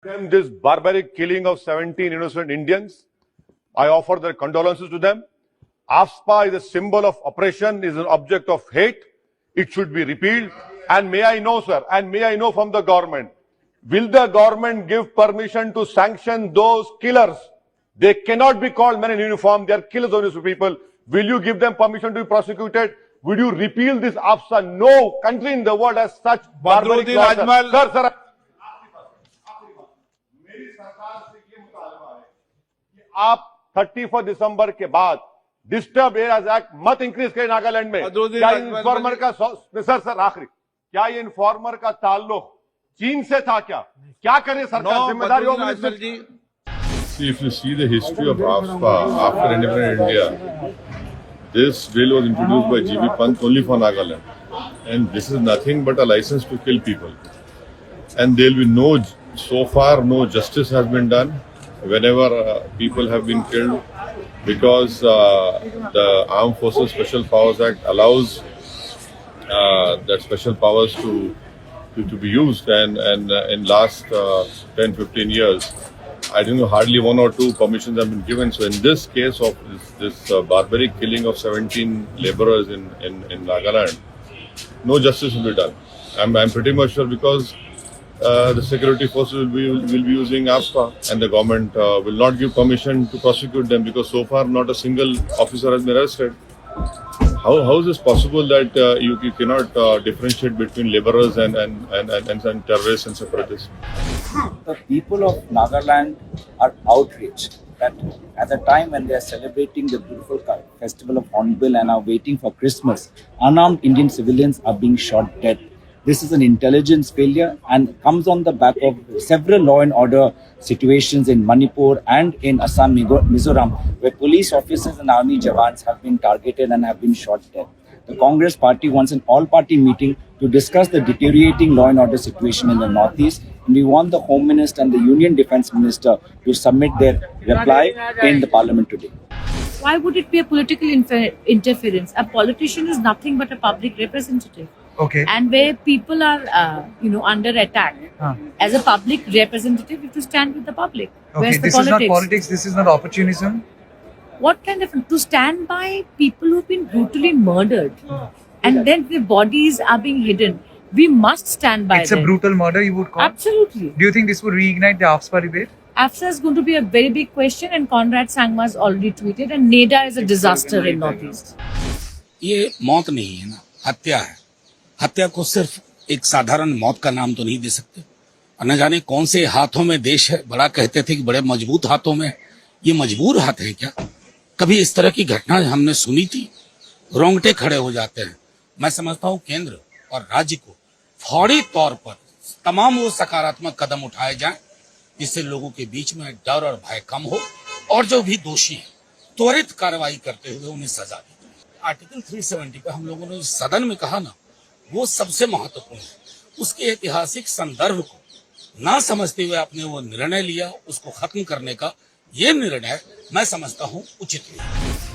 Them this barbaric killing of 17 innocent Indians. I offer their condolences to them. AFSPA is a symbol of oppression, is an object of hate. It should be repealed. And may I know, sir, and may I know from the government, will the government give permission to sanction those killers? They cannot be called men in uniform. They are killers of innocent people. Will you give them permission to be prosecuted? Would you repeal this AFSPA? No country in the world has such barbaric laws. Sir, मेरी सरकार से ये मुतालबा है कि आप 31 दिसंबर के बाद डिस्टर्ब एरियाज एक्ट मत इंक्रीज करें नागालैंड में। क्या इन्फॉर्मर का सर आखिरी, क्या ये इन्फॉर्मर का ताल्लुक चीन से था? क्या करे सरकार? जिम्मेदारी होगी। See, if you see the history of AFSPA after independent India, this bill was introduced by G.B. Pant only for Nagaland, and this is nothing but a license to kill people. And there will be so far no justice has been done whenever people have been killed, because the Armed Forces Special Powers Act allows that special powers to be used, and in last 10-15 years, I don't know, hardly 1 or 2 permissions have been given. So in this case of this barbaric killing of 17 laborers in Nagaland, no justice will be done. I'm pretty much sure, because the security forces will be using AFSPA, and the government will not give permission to prosecute them, because so far not a single officer has been arrested. How is this possible that you cannot differentiate between laborers and terrorists and separatists? The people of Nagaland are outraged that at the time when they are celebrating the beautiful festival of Hornbill and are waiting for Christmas, unarmed Indian civilians are being shot dead. This is an intelligence failure and comes on the back of several law and order situations in Manipur and in Assam, Mizoram, where police officers and army jawans have been targeted and have been shot dead. The Congress party wants an all-party meeting to discuss the deteriorating law and order situation in the Northeast, and we want the Home Minister and the Union Defence Minister to submit their reply in the Parliament today. Why would it be a political interference? A politician is nothing but a public representative. Okay. And where people are, under attack, as a public representative, you have to stand with the public. Okay, Where's the this politics? is not politics, this is not opportunism. What kind of, to stand by people who've been brutally murdered and then their bodies are being hidden? We must stand by It's them. a brutal murder, you would call? Absolutely. Do you think this would reignite the AFSPA debate? AFSA is going to be a very big question, and Conrad Sangma has already tweeted, and NEDA is a disaster in Northeast. ये मौत नहीं है ना, हत्या है। हत्या को सिर्फ एक साधारण मौत का नाम तो नहीं दे सकते। और न जाने कौन से हाथों में देश है। बड़ा कहते थे कि बड़े मजबूत हाथों में, ये मजबूर हाथ है क्या? कभी इस तरह की घटना हमने सुनी थी? रोंगटे खड़े हो जाते हैं। मैं समझता हूँ केंद्र और राज्य को फौरी तौर पर तमाम वो सकारात्मक कदम उठाए जाएं, जिससे लोगों के बीच में डर और भय कम हो, और जो भी दोषी हैं त्वरित कार्रवाई करते हुए उन्हें सजा दी जाए। आर्टिकल 370 पे हम लोगों ने सदन में कहा ना, वो सबसे महत्वपूर्ण है। उसके ऐतिहासिक संदर्भ को ना समझते हुए आपने वो निर्णय लिया, उसको खत्म करने का ये निर्णय मैं समझता हूँ उचित नहीं।